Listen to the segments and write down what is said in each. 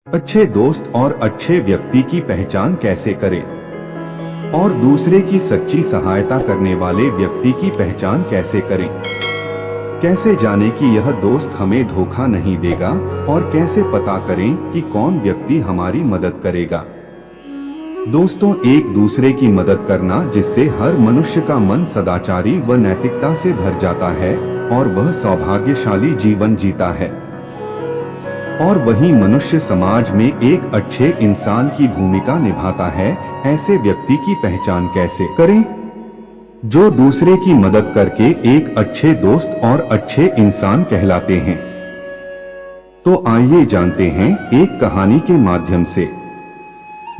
अच्छे दोस्त और अच्छे व्यक्ति की पहचान कैसे करें और दूसरे की सच्ची सहायता करने वाले व्यक्ति की पहचान कैसे करें। कैसे जाने कि यह दोस्त हमें धोखा नहीं देगा और कैसे पता करें कि कौन व्यक्ति हमारी मदद करेगा। दोस्तों, एक दूसरे की मदद करना जिससे हर मनुष्य का मन सदाचारी व नैतिकता से भर जाता है और वह सौभाग्यशाली जीवन जीता है। और वही मनुष्य समाज में एक अच्छे इंसान की भूमिका निभाता है। ऐसे व्यक्ति की पहचान कैसे करें जो दूसरे की मदद करके एक अच्छे दोस्त और अच्छे इंसान कहलाते हैं। तो आइए जानते हैं एक कहानी के माध्यम से।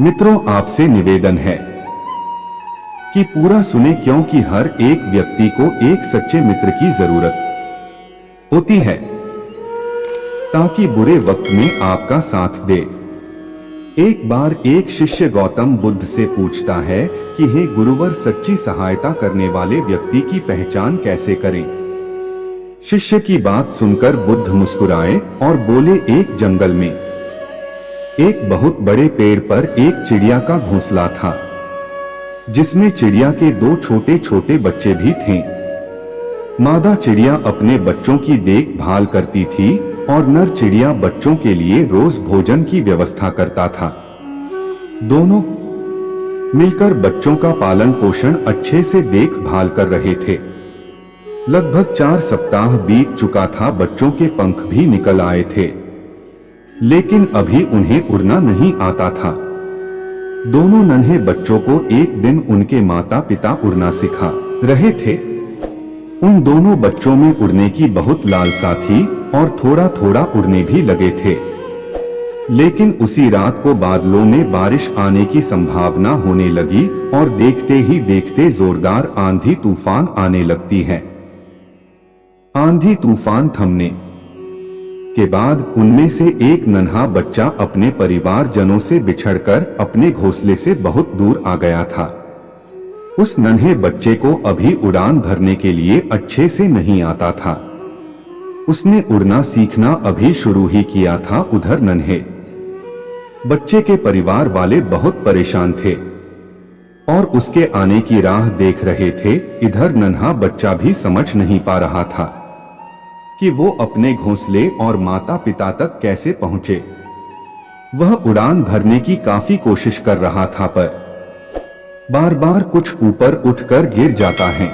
मित्रों, आपसे निवेदन है कि पूरा सुने, क्योंकि हर एक व्यक्ति को एक सच्चे मित्र की जरूरत होती है ताकि बुरे वक्त में आपका साथ दे। एक बार एक शिष्य गौतम बुद्ध से पूछता है कि हे गुरुवर, सच्ची सहायता करने वाले व्यक्ति की पहचान कैसे करें। शिष्य की बात सुनकर बुद्ध मुस्कुराए और बोले, एक जंगल में एक बहुत बड़े पेड़ पर एक चिड़िया का घोंसला था जिसमें चिड़िया के दो छोटे छोटे बच्चे भी थे। मादा चिड़िया अपने बच्चों की देखभाल करती थी और नर चिड़िया बच्चों के लिए रोज भोजन की व्यवस्था करता था। दोनों मिलकर बच्चों का पालन पोषण अच्छे से देखभाल कर रहे थे। लगभग 4 सप्ताह बीत चुका था, बच्चों के पंख भी निकल आए थे, लेकिन अभी उन्हें उड़ना नहीं आता था। दोनों नन्हे बच्चों को एक दिन उनके माता पिता उड़ना सिखा रहे थे। उन दोनों बच्चों में उड़ने की बहुत लालसा थी और थोड़ा थोड़ा उड़ने भी लगे थे। लेकिन उसी रात को बादलों में बारिश आने की संभावना होने लगी और देखते ही देखते जोरदार आंधी तूफान आने लगती है। आंधी तूफान थमने के बाद उनमें से एक नन्हा बच्चा अपने परिवारजनों से बिछड़कर अपने घोंसले से बहुत दूर आ गया था। उस नन्हे बच्चे को अभी उड़ान भरने के लिए अच्छे से नहीं आता था। उसने उड़ना सीखना अभी शुरू ही किया था। उधर नन्हे बच्चे के परिवार वाले बहुत परेशान थे और उसके आने की राह देख रहे थे। इधर नन्हा बच्चा भी समझ नहीं पा रहा था कि वो अपने घोंसले और माता पिता तक कैसे पहुंचे। वह उड़ान भरने की काफी कोशिश कर रहा था, पर बार बार कुछ ऊपर उठकर गिर जाता है।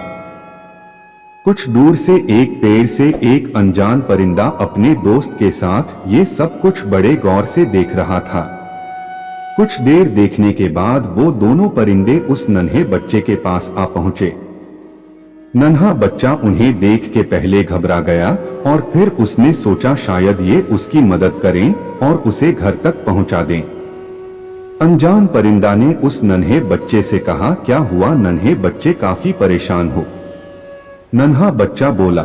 कुछ दूर से एक पेड़ से एक अनजान परिंदा अपने दोस्त के साथ ये सब कुछ बड़े गौर से देख रहा था। कुछ देर देखने के बाद वो दोनों परिंदे उस नन्हे बच्चे के पास आ पहुंचे। नन्हा बच्चा उन्हें देख के पहले घबरा गया और फिर उसने सोचा शायद ये उसकी मदद करें और उसे घर तक पहुंचा दें। अनजान परिंदा ने उस नन्हे बच्चे से कहा, क्या हुआ? नन्हे बच्चे काफी परेशान हो। नन्हा बच्चा बोला,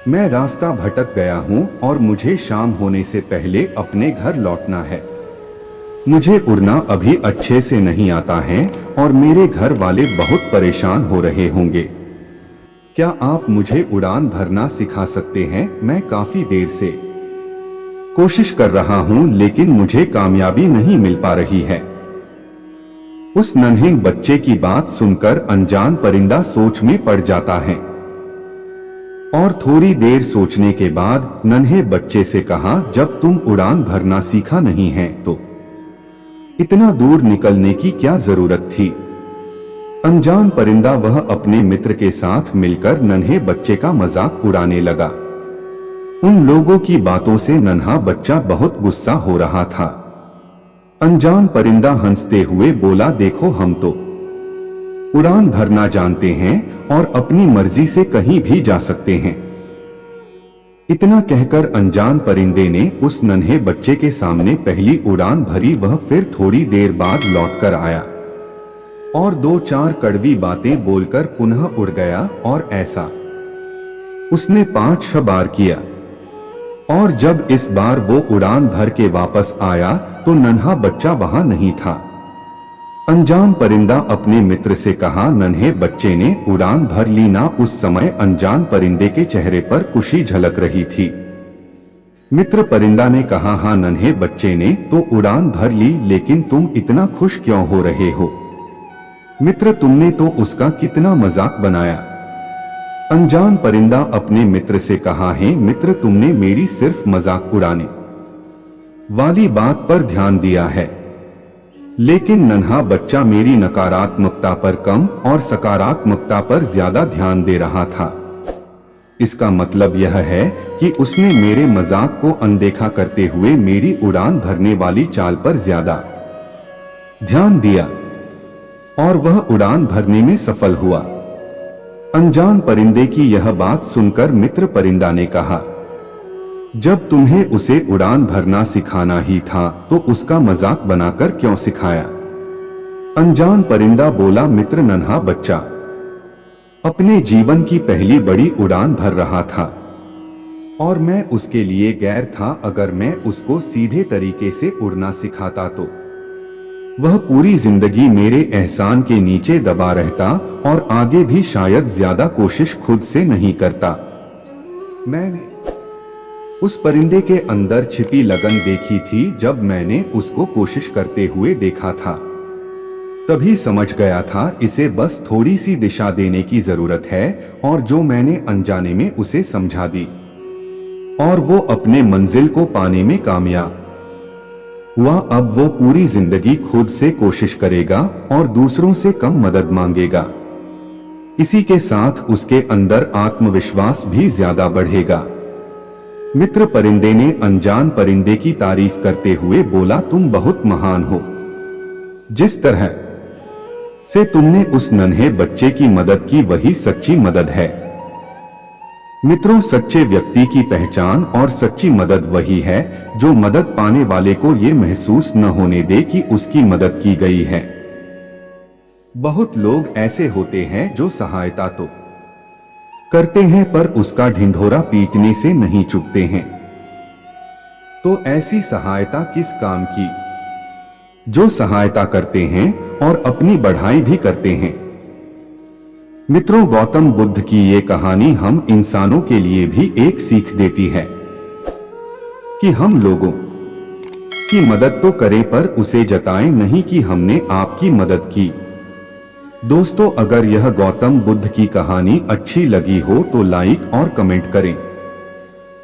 मैं रास्ता भटक गया हूं और मुझे शाम होने से पहले अपने घर लौटना है। मुझे उड़ना अभी अच्छे से नहीं आता है और मेरे घर वाले बहुत परेशान हो रहे होंगे। क्या आप मुझे उड़ान भरना सिखा सकते हैं? मैं काफी देर से कोशिश कर रहा हूं लेकिन मुझे कामयाबी नहीं मिल पा रही है। उस नन्हे बच्चे की बात सुनकर अनजान परिंदा सोच में पड़ जाता है और थोड़ी देर सोचने के बाद नन्हे बच्चे से कहा, जब तुम उड़ान भरना सीखा नहीं है तो इतना दूर निकलने की क्या जरूरत थी? अनजान परिंदा वह अपने मित्र के साथ मिलकर नन्हे बच्चे का मजाक उड़ाने लगा। उन लोगों की बातों से नन्हा बच्चा बहुत गुस्सा हो रहा था। अनजान परिंदा हंसते हुए बोला, देखो हम तो उड़ान भरना जानते हैं और अपनी मर्जी से कहीं भी जा सकते हैं। इतना कहकर अनजान परिंदे ने उस नन्हे बच्चे के सामने पहली उड़ान भरी। वह फिर थोड़ी देर बाद लौटकर आया और 2-4 कड़वी बातें बोलकर पुनः उड़ गया और ऐसा उसने 5-6 बार किया। और जब इस बार वो उड़ान भर के वापस आया तो नन्हा बच्चा वहां नहीं था। अनजान परिंदा अपने मित्र से कहा, नन्हे बच्चे ने उड़ान भर ली ना? उस समय अनजान परिंदे के चेहरे पर खुशी झलक रही थी। मित्र परिंदा ने कहा, हाँ नन्हे बच्चे ने तो उड़ान भर ली, लेकिन तुम इतना खुश क्यों हो रहे हो? मित्र, तुमने तो उसका कितना मजाक बनाया। अनजान परिंदा अपने मित्र से कहा, है मित्र, तुमने मेरी सिर्फ मजाक उड़ाने वाली बात पर ध्यान दिया है, लेकिन नन्हा बच्चा मेरी नकारात्मकता पर कम और सकारात्मकता पर ज्यादा ध्यान दे रहा था। इसका मतलब यह है कि उसने मेरे मजाक को अनदेखा करते हुए मेरी उड़ान भरने वाली चाल पर ज्यादा ध्यान दिया और वह उड़ान भरने में सफल हुआ। अनजान परिंदे की यह बात सुनकर मित्र परिंदा ने कहा, जब तुम्हें उसे उड़ान भरना सिखाना ही था तो उसका मजाक बनाकर क्यों सिखाया? अनजान परिंदा बोला, मित्र, नन्हा बच्चा अपने जीवन की पहली बड़ी उड़ान भर रहा था और मैं उसके लिए गैर था। अगर मैं उसको सीधे तरीके से उड़ना सिखाता तो वह पूरी जिंदगी मेरे एहसान के नीचे दबा रहता और आगे भी शायद ज्यादा कोशिश खुद से नहीं करता। मैंने उस परिंदे के अंदर छिपी लगन देखी थी। जब मैंने उसको कोशिश करते हुए देखा था तभी समझ गया था इसे बस थोड़ी सी दिशा देने की जरूरत है, और जो मैंने अनजाने में उसे समझा दी और वो अपने मंजिल को पाने में कामयाब हुआ। अब वो पूरी जिंदगी खुद से कोशिश करेगा और दूसरों से कम मदद मांगेगा। इसी के साथ उसके अंदर आत्मविश्वास भी ज्यादा बढ़ेगा। मित्र परिंदे ने अनजान परिंदे की तारीफ करते हुए बोला, तुम बहुत महान हो। जिस तरह से तुमने उस नन्हे बच्चे की मदद की वही सच्ची मदद है। मित्रों, सच्चे व्यक्ति की पहचान और सच्ची मदद वही है जो मदद पाने वाले को ये महसूस न होने दे कि उसकी मदद की गई है। बहुत लोग ऐसे होते हैं जो सहायता तो करते हैं पर उसका ढिंढोरा पीटने से नहीं चुकते हैं। तो ऐसी सहायता किस काम की? जो सहायता करते हैं और अपनी बढ़ाई भी करते हैं। मित्रों, गौतम बुद्ध की ये कहानी हम इंसानों के लिए भी एक सीख देती है कि हम लोगों की मदद तो करें पर उसे जताएं नहीं कि हमने आपकी मदद की। दोस्तों, अगर यह गौतम बुद्ध की कहानी अच्छी लगी हो तो लाइक और कमेंट करें।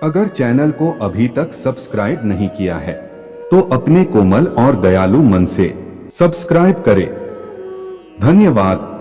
अगर चैनल को अभी तक सब्सक्राइब नहीं किया है तो अपने कोमल और दयालु मन से सब्सक्राइब करें। धन्यवाद।